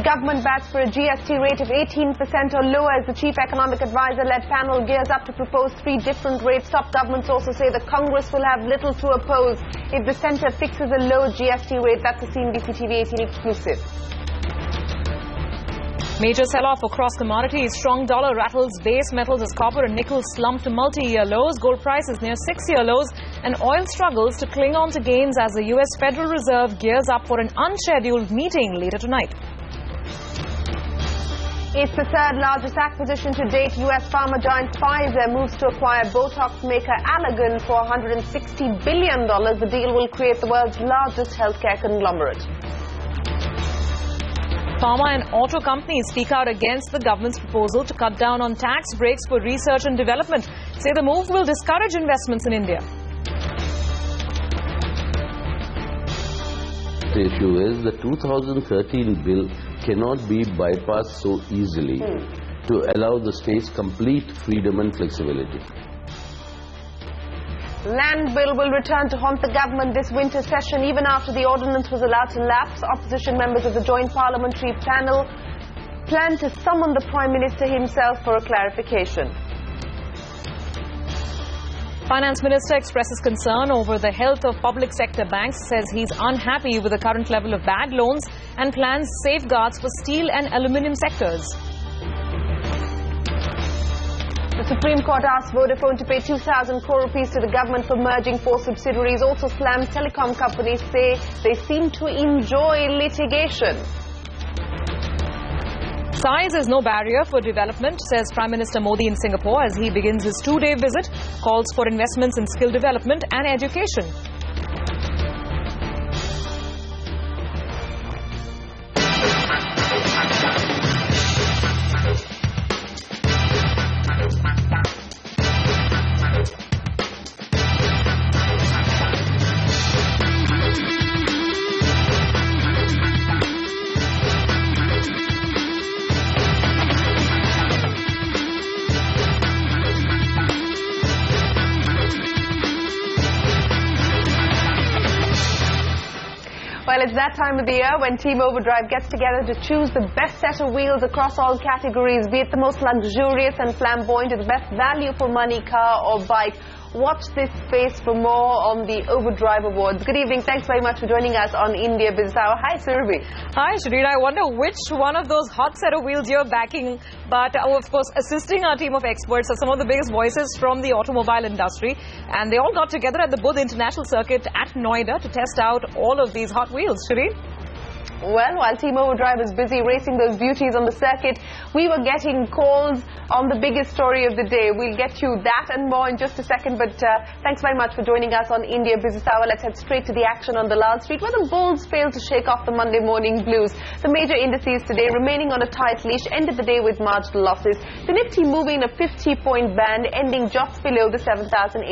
government bats for a GST rate of 18% or lower as the chief economic advisor-led panel gears up to propose 3 different rates. Top government sources say the Congress will have little to oppose if the centre fixes a low GST rate. That's the CNBC TV 18 exclusive. Major sell-off across commodities. Strong dollar rattles base metals as copper and nickel slump to multi-year lows. Gold prices near 6-year lows, and oil struggles to cling on to gains as the US Federal Reserve gears up for an unscheduled meeting later tonight. It's the 3rd largest acquisition to date. US pharma giant Pfizer moves to acquire Botox maker Allergan for $160 billion. The deal will create the world's largest healthcare conglomerate. Pharma and auto companies speak out against the government's proposal to cut down on tax breaks for research and development. Say the move will discourage investments in India. The issue is the 2013 bill cannot be bypassed so easily to allow the states complete freedom and flexibility. Land bill will return to haunt the government this winter session even after the ordinance was allowed to lapse. Opposition members of the Joint Parliamentary Panel plan to summon the Prime Minister himself for a clarification. Finance Minister expresses concern over the health of public sector banks, says he's unhappy with the current level of bad loans and plans safeguards for steel and aluminium sectors. The Supreme Court asked Vodafone to pay 2,000 crore rupees to the government for merging 4 subsidiaries. Also slammed telecom companies say they seem to enjoy litigation. Size is no barrier for development, says Prime Minister Modi in Singapore as he begins his 2-day visit, calls for investments in skill development and education. Well, it's that time of the year when Team Overdrive gets together to choose the best set of wheels across all categories, be it the most luxurious and flamboyant or the best value for money car or bike. Watch this space for more on the Overdrive Awards. Good evening. Thanks very much for joining us on India Business Hour. Hi, Surabhi. Hi, Shireen. I wonder which one of those hot set of wheels you're backing. But, of course, assisting our team of experts are some of the biggest voices from the automobile industry. And they all got together at the Buddh International Circuit at Noida to test out all of these hot wheels. Shireen? Well, while Team Overdrive is busy racing those beauties on the circuit, we were getting calls on the biggest story of the day. We'll get you that and more in just a second, but thanks very much for joining us on India Business Hour. Let's head straight to the action on the Lal Street, where the bulls failed to shake off the Monday morning blues. The major indices today remaining on a tight leash, ended the day with marginal losses. The Nifty moving in a 50-point band, ending just below the 7,850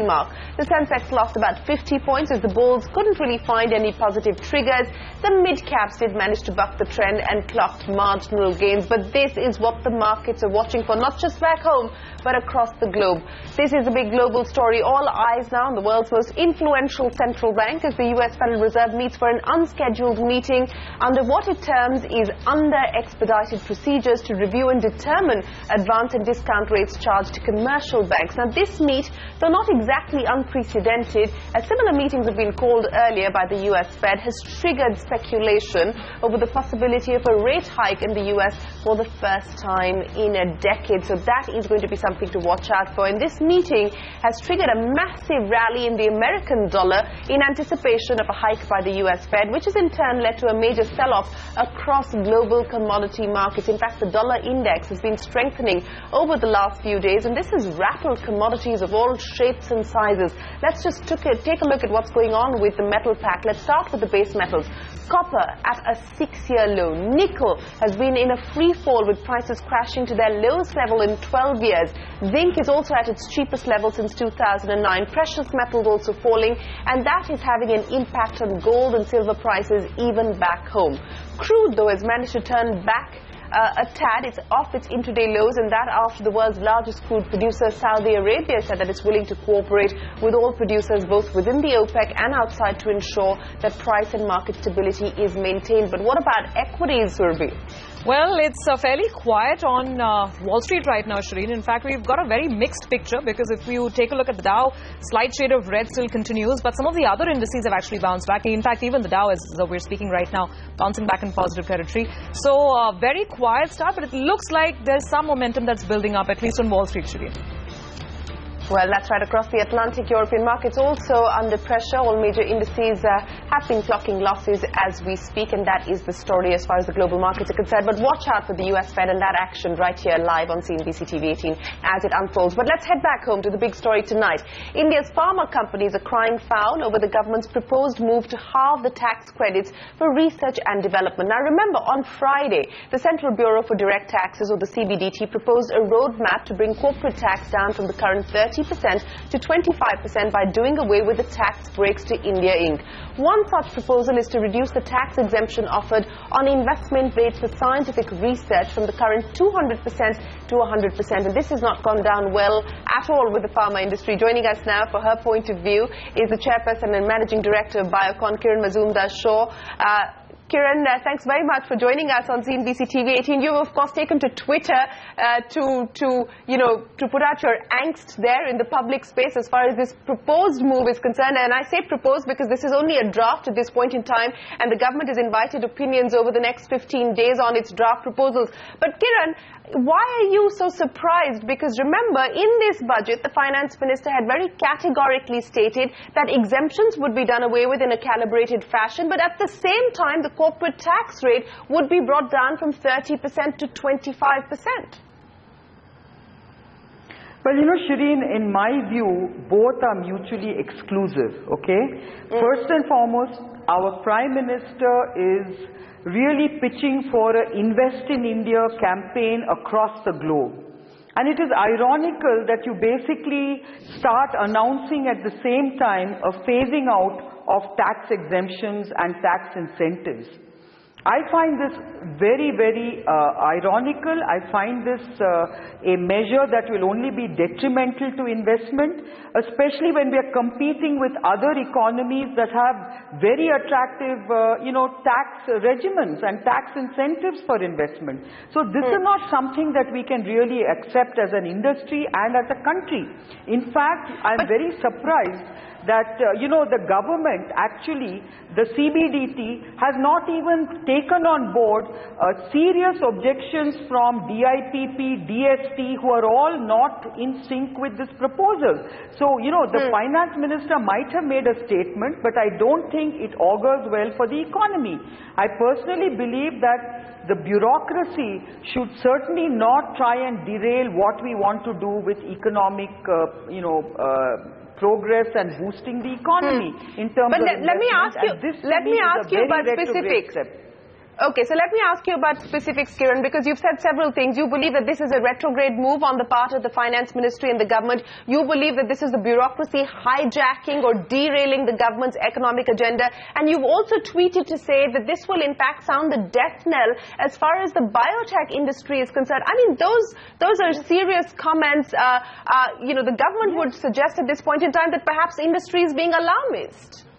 mark. The Sensex lost about 50 points as the bulls couldn't really find any positive triggers. The mid-caps did manage to buck the trend and clocked marginal gains, but this is what the markets are watching for, not just back home, but across the globe. This is a big global story. All eyes now on the world's most influential central bank as the US Federal Reserve meets for an unscheduled meeting under what it terms is under-expedited procedures to review and determine advance and discount rates charged to commercial banks. Now, this meet, though not exactly unprecedented, as similar meetings have been called earlier by the US Fed, has triggered speculation over the possibility of a rate hike in the US for the first time in a decade. So that is going to be something to watch out for. And this meeting has triggered a massive rally in the American dollar in anticipation of a hike by the US Fed, which has in turn led to a major sell-off across global commodity markets. In fact, the dollar index has been strengthening over the last few days, and this has rattled commodities of all shapes and sizes. Let's just take a look at what's going on with the metal pack. Let's start with the base metals. Copper at a 6-year low. Nickel has been in a free fall with prices crashing to their lowest level in 12 years. Zinc is also at its cheapest level since 2009. Precious metals also falling, and that is having an impact on gold and silver prices even back home. Crude, though, has managed to turn back a tad. It's off its intraday lows, and that after the world's largest crude producer, Saudi Arabia, said that it's willing to cooperate with all producers both within the OPEC and outside to ensure that price and market stability is maintained. But what about equities, Surabhi? Well, it's fairly quiet on Wall Street right now, Shireen. In fact, we've got a very mixed picture because if you take a look at the Dow, slight shade of red still continues, but some of the other indices have actually bounced back. In fact, even the Dow, as we're speaking right now, bouncing back in positive territory. So, very quiet start, but it looks like there's some momentum that's building up, at least on Wall Street, Shireen. Well, that's right across the Atlantic. European markets also under pressure. All major indices have been clocking losses as we speak, and that is the story as far as the global markets are concerned. But watch out for the US Fed and that action right here live on CNBC TV 18 as it unfolds. But let's head back home to the big story tonight. India's pharma companies are crying foul over the government's proposed move to halve the tax credits for research and development. Now, remember, on Friday, the Central Bureau for Direct Taxes, or the CBDT, proposed a roadmap to bring corporate tax down from the current 30% to 25% by doing away with the tax breaks to India Inc. One such proposal is to reduce the tax exemption offered on investment rates for scientific research from the current 200% to 100%. And this has not gone down well at all with the pharma industry. Joining us now for her point of view is the chairperson and managing director of Biocon, Kiran Mazumdar-Shaw. Kiran, thanks very much for joining us on CNBC TV 18. You've, of course, taken to Twitter to put out your angst there in the public space as far as this proposed move is concerned. And I say proposed because this is only a draft at this point in time, and the government has invited opinions over the next 15 days on its draft proposals. But Kiran, why are you so surprised? Because remember, in this budget, the finance minister had very categorically stated that exemptions would be done away with in a calibrated fashion, but at the same time, the corporate tax rate would be brought down from 30% to 25%. Well, you know, Shireen, in my view, both are mutually exclusive, okay? First and foremost, our Prime Minister is really pitching for an Invest in India campaign across the globe. And it is ironical that you basically start announcing at the same time a phasing out of tax exemptions and tax incentives. I find this very, very ironical. I find this a measure that will only be detrimental to investment, especially when we are competing with other economies that have very attractive, tax regimens and tax incentives for investment. So this is not something that we can really accept as an industry and as a country. In fact, I'm very surprised that, the government actually, the CBDT, has not even taken on board serious objections from DIPP, DST, who are all not in sync with this proposal. So, the finance minister might have made a statement, but I don't think it augurs well for the economy. I personally believe that the bureaucracy should certainly not try and derail what we want to do with economic, progress and boosting the economy in terms of let me ask you about specifics. Okay, so let me ask you about specifics, Kiran, because you've said several things. You believe that this is a retrograde move on the part of the finance ministry and the government. You believe that this is the bureaucracy hijacking or derailing the government's economic agenda. And you've also tweeted to say that this will in fact sound the death knell as far as the biotech industry is concerned. I mean, those are serious comments. The government would suggest at this point in time that perhaps industry is being alarmist.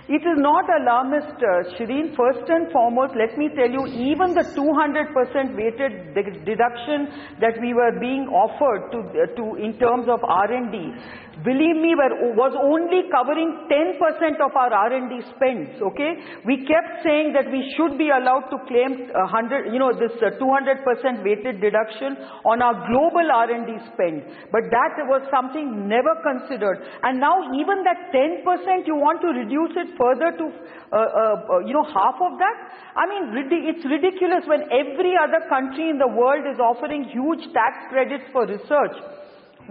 It is not alarmist, Shireen. First and foremost, let me tell you, even the 200% weighted deduction that we were being offered to in terms of R&D, believe me, was only covering 10% of our R&D spends, okay? We kept saying that we should be allowed to claim 200% weighted deduction on our global R&D spend. But that was something never considered. And now even that 10%, you want to reduce it further to, half of that? I mean, it's ridiculous when every other country in the world is offering huge tax credits for research.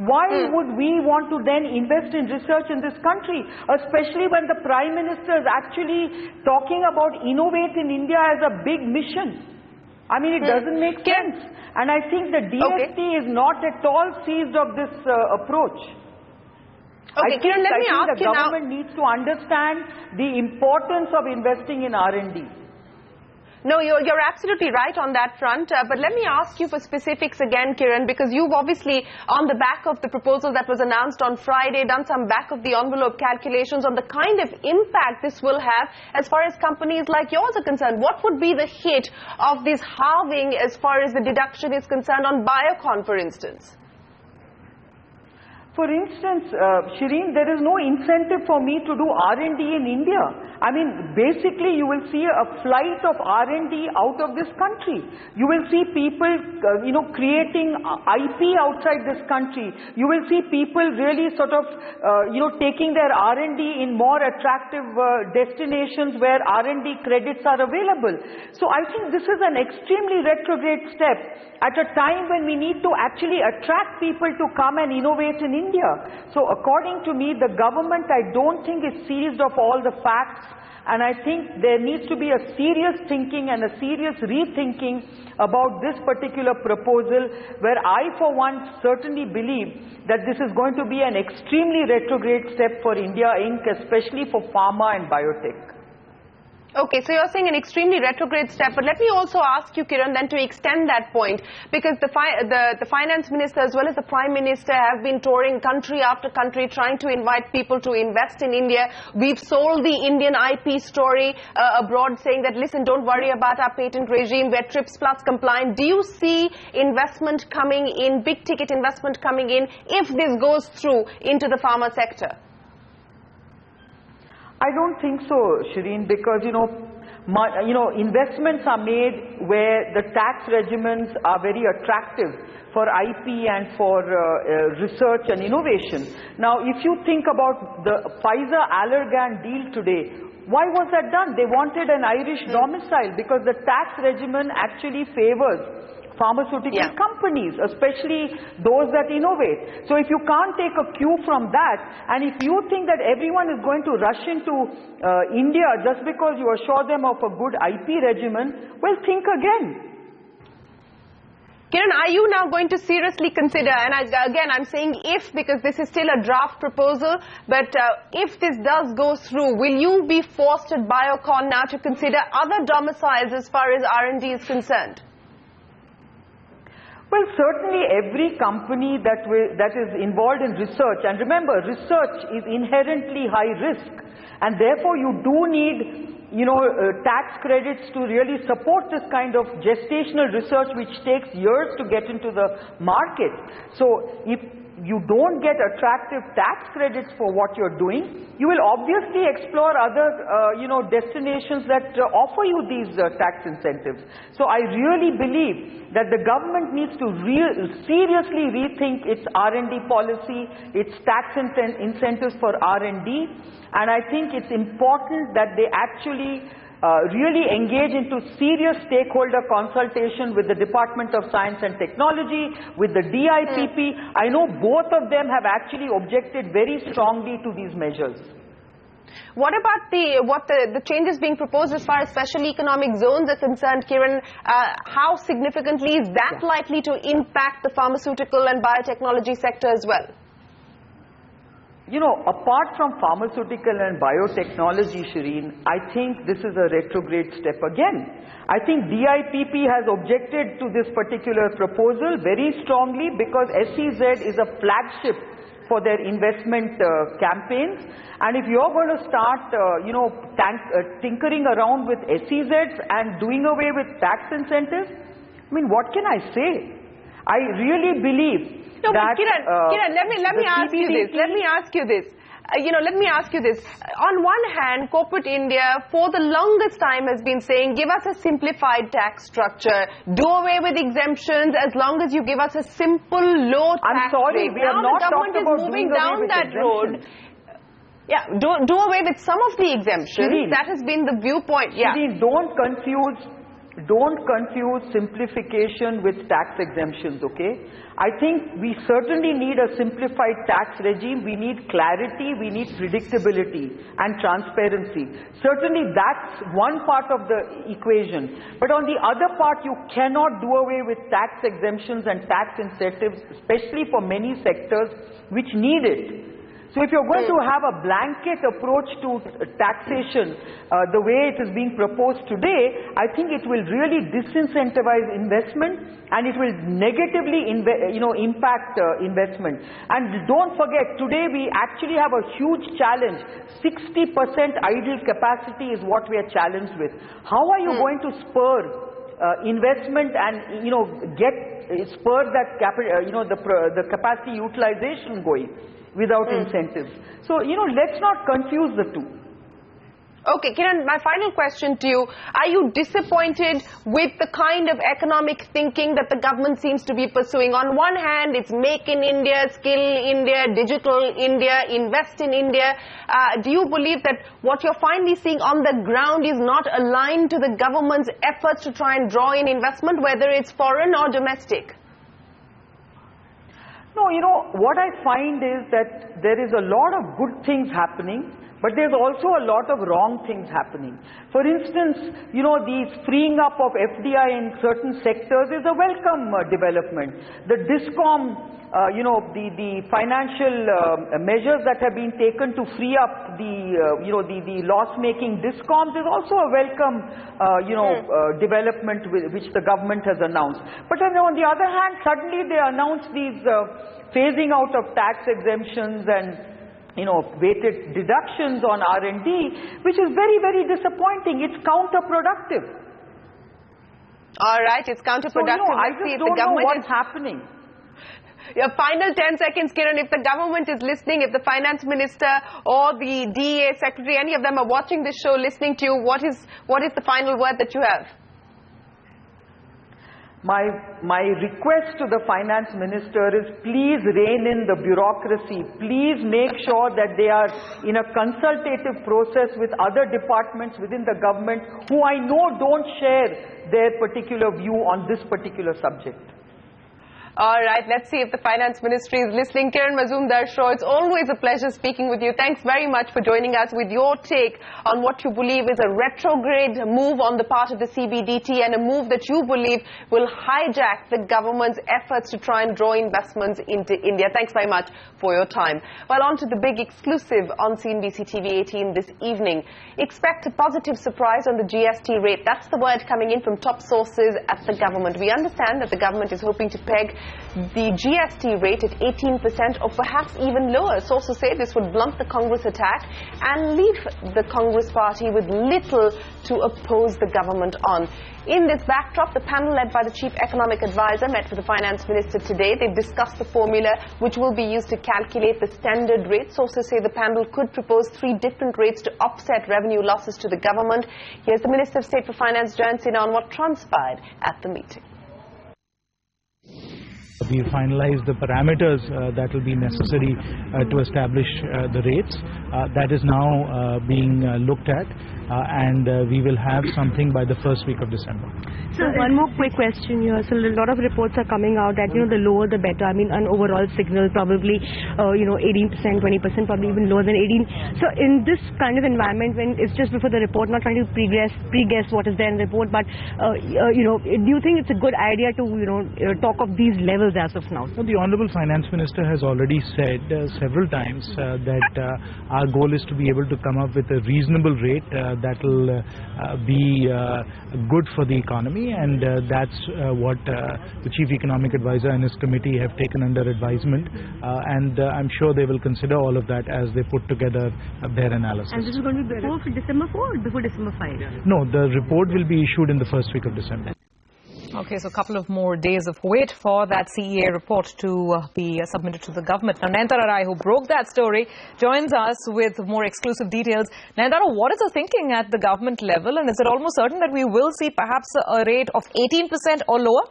Why would we want to then invest in research in this country, especially when the Prime Minister is actually talking about innovate in India as a big mission? I mean, it doesn't make sense. And I think the DST is not at all seized of this approach. Okay, Kiran, let me ask you now. The government needs to understand the importance of investing in R&D. No, you're absolutely right on that front. But let me ask you for specifics again, Kiran, because you've obviously, on the back of the proposal that was announced on Friday, done some back-of-the-envelope calculations on the kind of impact this will have as far as companies like yours are concerned. What would be the hit of this halving as far as the deduction is concerned on Biocon, for instance? For instance, Shireen, there is no incentive for me to do R&D in India. I mean, basically, you will see a flight of R&D out of this country. You will see people, creating IP outside this country. You will see people really sort of, taking their R&D in more attractive destinations where R&D credits are available. So I think this is an extremely retrograde step at a time when we need to actually attract people to come and innovate in India. So according to me, the government, I don't think, is seized of all the facts, and I think there needs to be a serious thinking and a serious rethinking about this particular proposal, where I for one certainly believe that this is going to be an extremely retrograde step for India Inc., especially for pharma and biotech. Okay, so you're saying an extremely retrograde step, but let me also ask you, Kiran, then to extend that point, because the finance minister as well as the prime minister have been touring country after country trying to invite people to invest in India. We've sold the Indian IP story abroad, saying that, listen, don't worry about our patent regime, we're TRIPS Plus compliant. Do you see investment coming in, big ticket investment coming in, if this goes through into the pharma sector? I don't think so, Shireen, because investments are made where the tax regimens are very attractive for IP and for research and innovation. Now, if you think about the Pfizer-Allergan deal today, why was that done? They wanted an Irish domicile because the tax regimen actually favors pharmaceutical companies, especially those that innovate. So if you can't take a cue from that, and if you think that everyone is going to rush into India just because you assure them of a good IP regimen, well, think again. Kiran, are you now going to seriously consider, and again I'm saying if, because this is still a draft proposal, but if this does go through, will you be forced at Biocon now to consider other domiciles as far as R&D is concerned? Well, certainly every company that is involved in research, and remember, research is inherently high risk, and therefore you do need, tax credits to really support this kind of gestational research which takes years to get into the market. So if you don't get attractive tax credits for what you're doing, you will obviously explore other, destinations that offer you these tax incentives. So I really believe that the government needs to seriously rethink its R&D policy, its tax incentives for R&D, and I think it's important that they actually really engage into serious stakeholder consultation with the Department of Science and Technology, with the DIPP. I know both of them have actually objected very strongly to these measures. What about the changes being proposed as far as special economic zones are concerned, Kiran? How significantly is that likely to impact the pharmaceutical and biotechnology sector as well? Apart from pharmaceutical and biotechnology, Shireen, I think this is a retrograde step again. I think DIPP has objected to this particular proposal very strongly because SEZ is a flagship for their investment campaigns. And if you're going to start, tinkering around with SEZs and doing away with tax incentives, I mean, what can I say? I really believe no, but Kiran, let me ask you this. Let me ask you this. On one hand, corporate India for the longest time has been saying, give us a simplified tax structure, do away with exemptions as long as you give us a simple low tax I'm sorry, rate. we have not talked about moving down that road. Yeah, do away with some of the exemptions. Shireen, that has been the viewpoint. Shireen, don't confuse simplification with tax exemptions, okay? I think we certainly need a simplified tax regime. We need clarity, we need predictability and transparency. Certainly that's one part of the equation. But on the other part, you cannot do away with tax exemptions and tax incentives, especially for many sectors which need it. So if you're going to have a blanket approach to taxation, the way it is being proposed today, I think it will really disincentivize investment and it will negatively impact investment. And don't forget, today we actually have a huge challenge. 60% idle capacity is what we are challenged with. How are you going to spur investment and spur that the capacity utilization going without incentives? So let's not confuse the two. Okay, Kiran, my final question to you. Are you disappointed with the kind of economic thinking that the government seems to be pursuing? On one hand, it's make in India, skill India, digital India, invest in India. Do you believe that what you're finally seeing on the ground is not aligned to the government's efforts to try and draw in investment, whether it's foreign or domestic? No, what I find is that there is a lot of good things happening, but there's also a lot of wrong things happening. For instance, the freeing up of FDI in certain sectors is a welcome development. The DISCOM, the financial measures that have been taken to free up the loss-making DISCOMs is also a welcome, development which the government has announced. But then on the other hand, suddenly they announce these phasing out of tax exemptions and weighted deductions on R&D, which is very, very disappointing. It's counterproductive. All right, it's counterproductive. So, I just don't know what's happening. Your final 10 seconds, Kiran. If the government is listening, if the finance minister or the DEA secretary, any of them are watching this show, listening to you, what is the final word that you have? My request to the finance minister is, please rein in the bureaucracy. Please make sure that they are in a consultative process with other departments within the government who I know don't share their particular view on this particular subject. All right, let's see if the finance ministry is listening. Kiran Mazumdar-Shaw, it's always a pleasure speaking with you. Thanks very much for joining us with your take on what you believe is a retrograde move on the part of the CBDT and a move that you believe will hijack the government's efforts to try and draw investments into India. Thanks very much for your time. Well, on to the big exclusive on CNBC TV 18 this evening. Expect a positive surprise on the GST rate. That's the word coming in from top sources at the government. We understand that the government is hoping to peg the GST rate at 18% or perhaps even lower. Sources say this would blunt the Congress attack and leave the Congress party with little to oppose the government on. In this backdrop, the panel led by the Chief Economic Advisor met with the Finance Minister today. They discussed the formula which will be used to calculate the standard rate. Sources say the panel could propose 3 different rates to offset revenue losses to the government. Here's the Minister of State for Finance, Jayant Sinha, on what transpired at the meeting. We finalized the parameters that will be necessary to establish the rates. That is now being looked at, and we will have something by the first week of December. So one more quick question here. So a lot of reports are coming out that the lower the better. I mean, an overall signal probably 18%, 20%, probably even lower than 18. So in this kind of environment, when it's just before the report, not trying to pre-guess what is there in the report, but do you think it's a good idea to talk of these levels as of now? Well, the Honourable Finance Minister has already said several times that our goal is to be able to come up with a reasonable rate that will be good for the economy, and that's what the Chief Economic Advisor and his committee have taken under advisement, and I'm sure they will consider all of that as they put together their analysis. And this is going to be before December 4 or before December 5? No, the report will be issued in the first week of December. Okay, so a couple of more days of wait for that CEA report to be submitted to the government. Now, Nayantara Rai, who broke that story, joins us with more exclusive details. Nayantara, what is the thinking at the government level, and is it almost certain that we will see perhaps a rate of 18% or lower?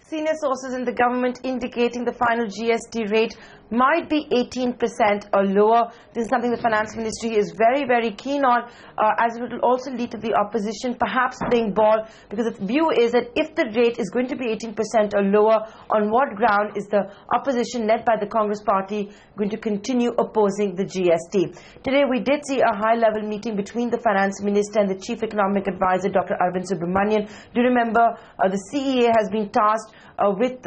Senior sources in the government indicating the final GST rate might be 18% or lower. This is something the Finance Ministry is very, very keen on, as it will also lead to the opposition perhaps playing ball, because the view is that if the rate is going to be 18% or lower, on what ground is the opposition led by the Congress party going to continue opposing the GST? Today we did see a high-level meeting between the Finance Minister and the Chief Economic Advisor, Dr. Arvind Subramanian. Do you remember the CEA has been tasked with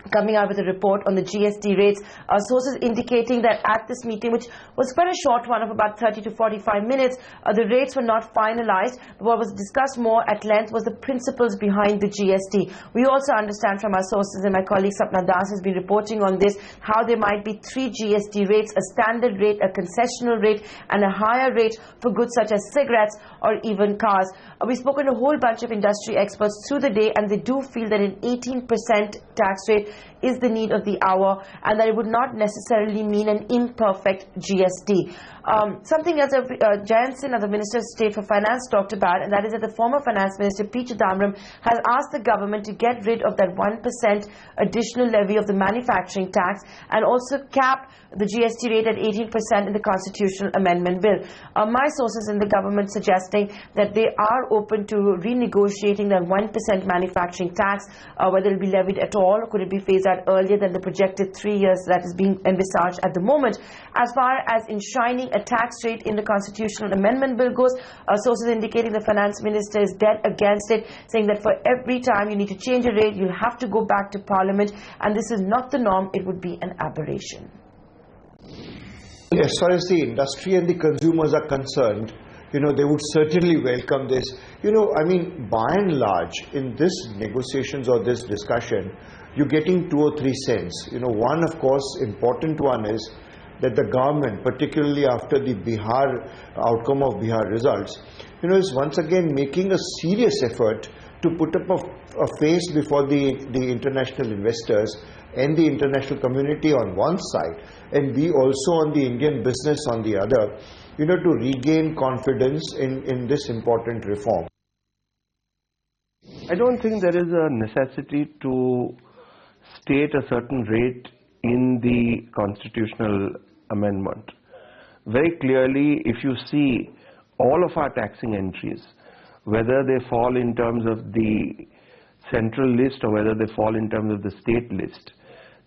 coming out with a report on the GST rates. Sources indicating that at this meeting, which was quite a short one of about 30 to 45 minutes, the rates were not finalized. What was discussed more at length was the principles behind the GST. We also understand from our sources, and my colleague Sapna Das has been reporting on this, how there might be 3 GST rates: a standard rate, a concessional rate, and a higher rate for goods such as cigarettes or even cars. We've spoken to a whole bunch of industry experts through the day, and they do feel that an 18% tax rate is the need of the hour, and that it would not necessarily mean an imperfect GST. Something else Jayant Sinha, the Minister of State for Finance, talked about, and that is that the former Finance Minister P. Chidambaram has asked the government to get rid of that 1% additional levy of the manufacturing tax and also cap the GST rate at 18% in the Constitutional Amendment Bill. My sources in the government suggesting that they are open to renegotiating that 1% manufacturing tax, whether it will be levied at all, or could it be phased out earlier than the projected 3 years that is being envisaged at the moment. As far as enshrining a tax rate in the Constitutional Amendment Bill goes, sources indicating the Finance Minister is dead against it, saying that for every time you need to change a rate, you'll have to go back to Parliament, and this is not the norm, it would be an aberration. As far as the industry and the consumers are concerned, they would certainly welcome this. I mean, by and large, in this negotiations or this discussion, you're getting 2 or 3 cents. One, of course, important one is that the government, particularly after the outcome of Bihar results, is once again making a serious effort to put up a face before the international investors and the international community on one side, and we also on the Indian business on the other, to regain confidence in this important reform. I don't think there is a necessity to state a certain rate in the constitutional amendment. Very clearly, if you see all of our taxing entries, whether they fall in terms of the central list or whether they fall in terms of the state list,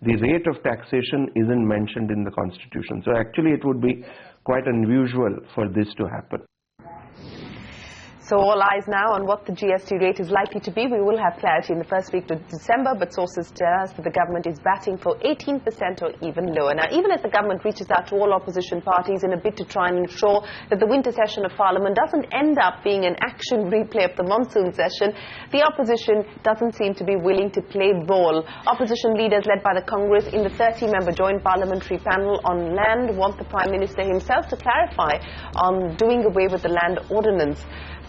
the rate of taxation isn't mentioned in the Constitution. So actually it would be quite unusual for this to happen. So all eyes now on what the GST rate is likely to be. We will have clarity in the first week of December, but sources tell us that the government is batting for 18% or even lower. Now, even as the government reaches out to all opposition parties in a bid to try and ensure that the winter session of Parliament doesn't end up being an action replay of the monsoon session, the opposition doesn't seem to be willing to play ball. Opposition leaders led by the Congress in the 30-member Joint Parliamentary Panel on Land want the Prime Minister himself to clarify on doing away with the land ordinance.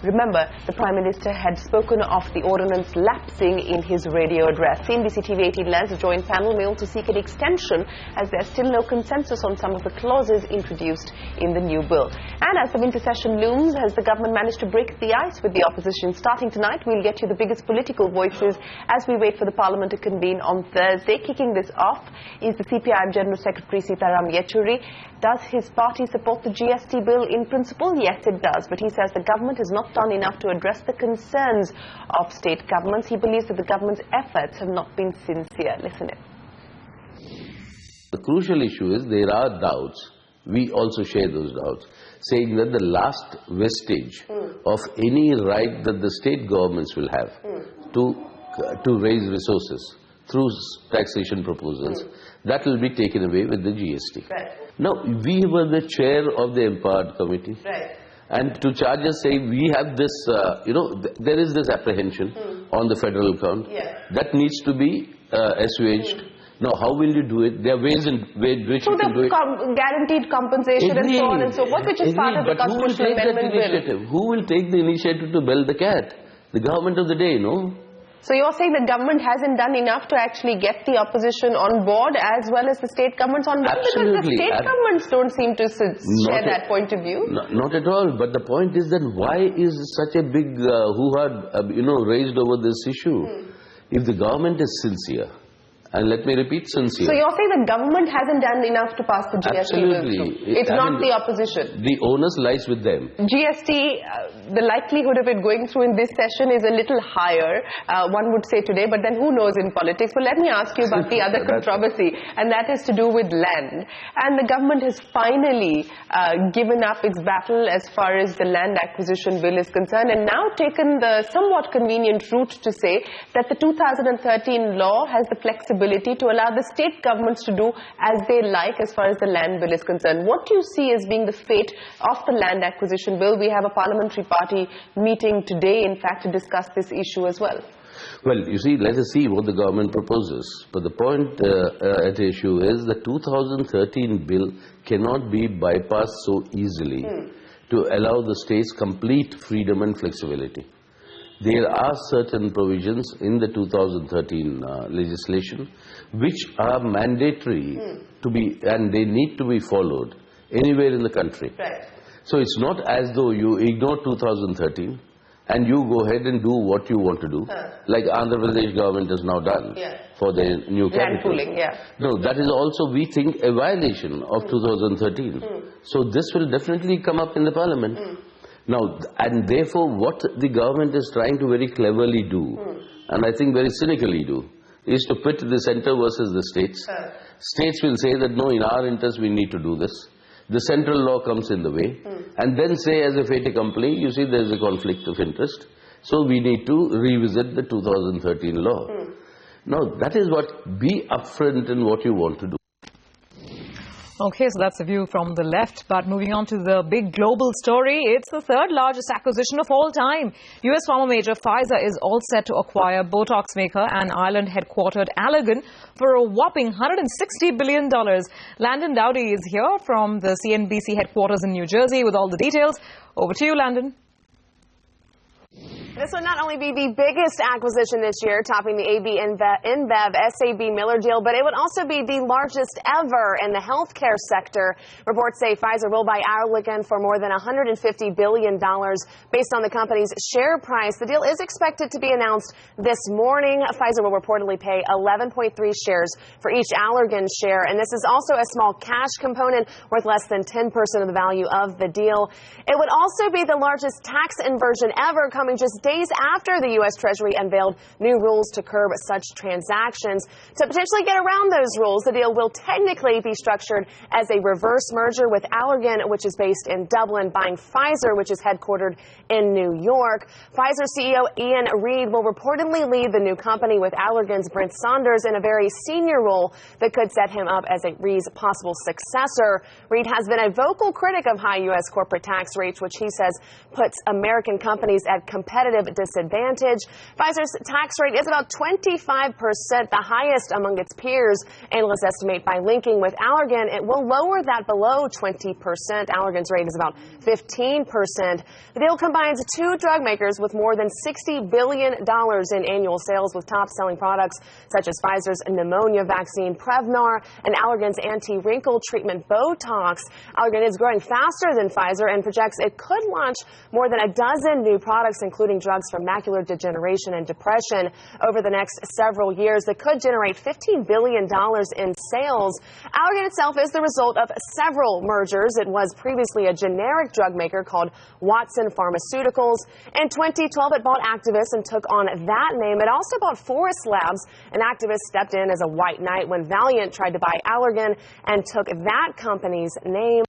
Remember, the Prime Minister had spoken of the ordinance lapsing in his radio address. CNBC TV 18 lands the joint panel may also seek an extension, as there's still no consensus on some of the clauses introduced in the new bill. And as the winter session looms, has the government managed to break the ice with the opposition? Starting tonight, we'll get you the biggest political voices as we wait for the Parliament to convene on Thursday. Kicking this off is the CPIM General Secretary Sitaram Yechuri. Does his party support the GST bill in principle? Yes, it does. But he says the government has not done enough to address the concerns of state governments. He believes that the government's efforts have not been sincere. Listen in. The crucial issue is there are doubts. We also share those doubts, saying that the last vestige of any right that the state governments will have to raise resources through taxation proposals, that will be taken away with the GST. Right. Now, we were the chair of the Empowered Committee. Right. And to charge us, say we have this, there is this apprehension on the federal account that needs to be assuaged. Now, how will you do it? There are ways in which you can do it. Guaranteed compensation and so on and so forth, which is part of the Constitutional Amendment Bill. Who will take the initiative to bell the cat? The government of the day, no? So you're saying the government hasn't done enough to actually get the opposition on board as well as the state governments on board? Absolutely. Because the state governments don't seem to share that point of view. Not at all. But the point is that why is such a big hoo-ha, raised over this issue? If the government is sincere, and let me repeat, sincere. So you're saying the government hasn't done enough to pass the GST bill through? It's not the opposition. The onus lies with them. GST, the likelihood of it going through in this session is a little higher, one would say today, but then who knows in politics. But let me ask you about the other controversy, and that is to do with land. And the government has finally given up its battle as far as the land acquisition bill is concerned, and now taken the somewhat convenient route to say that the 2013 law has the flexibility ability to allow the state governments to do as they like as far as the land bill is concerned. What do you see as being the fate of the land acquisition bill? We have a parliamentary party meeting today, in fact, to discuss this issue as well. Well, you see, let us see what the government proposes. But the point at issue is the 2013 bill cannot be bypassed so easily to allow the states complete freedom and flexibility. There are certain provisions in the 2013 legislation which are mandatory to be, and they need to be followed anywhere in the country. Right. So it's not as though you ignore 2013 and you go ahead and do what you want to do, like Andhra Pradesh government has now done for the new capital. Land pooling, No, that is also, we think, a violation of 2013. So this will definitely come up in the parliament. Now, and therefore what the government is trying to very cleverly do, and I think very cynically do, is to pit the center versus the states. States will say that no, in our interest we need to do this. The central law comes in the way, and then say as a fait accompli, you see there is a conflict of interest, so we need to revisit the 2013 law. Now that is what, be upfront in what you want to do. Okay, so that's a view from the left. But moving on to the big global story, it's the third largest acquisition of all time. US pharma major Pfizer is all set to acquire Botox maker and Ireland-headquartered Allergan for a whopping $160 billion. Landon Dowdy is here from the CNBC headquarters in New Jersey with all the details. Over to you, Landon. This will not only be the biggest acquisition this year, topping the AB InBev SAB Miller deal, but it would also be the largest ever in the healthcare sector. Reports say Pfizer will buy Allergan for more than $150 billion based on the company's share price. The deal is expected to be announced this morning. Pfizer will reportedly pay 11.3 shares for each Allergan share, and this is also a small cash component worth less than 10% of the value of the deal. It would also be the largest tax inversion ever, coming just days after the U.S. Treasury unveiled new rules to curb such transactions. To potentially get around those rules, the deal will technically be structured as a reverse merger, with Allergan, which is based in Dublin, buying Pfizer, which is headquartered in New York. Pfizer CEO Ian Reid will reportedly lead the new company, with Allergan's Brent Saunders in a very senior role that could set him up as Reid's possible successor. Reid has been a vocal critic of high U.S. corporate tax rates, which he says puts American companies at competitive disadvantage. Pfizer's tax rate is about 25%, the highest among its peers. Analysts estimate by linking with Allergan, it will lower that below 20%. Allergan's rate is about 15%. The deal combines two drug makers with more than $60 billion in annual sales, with top-selling products such as Pfizer's pneumonia vaccine Prevnar and Allergan's anti-wrinkle treatment Botox. Allergan is growing faster than Pfizer and projects it could launch more than a dozen new products, including drugs for macular degeneration and depression, over the next several years that could generate $15 billion in sales. Allergan itself is the result of several mergers. It was previously a generic drug maker called Watson Pharmaceuticals. In 2012, it bought Actavis and took on that name. It also bought Forest Labs, and Actavis stepped in as a white knight when Valiant tried to buy Allergan and took that company's name.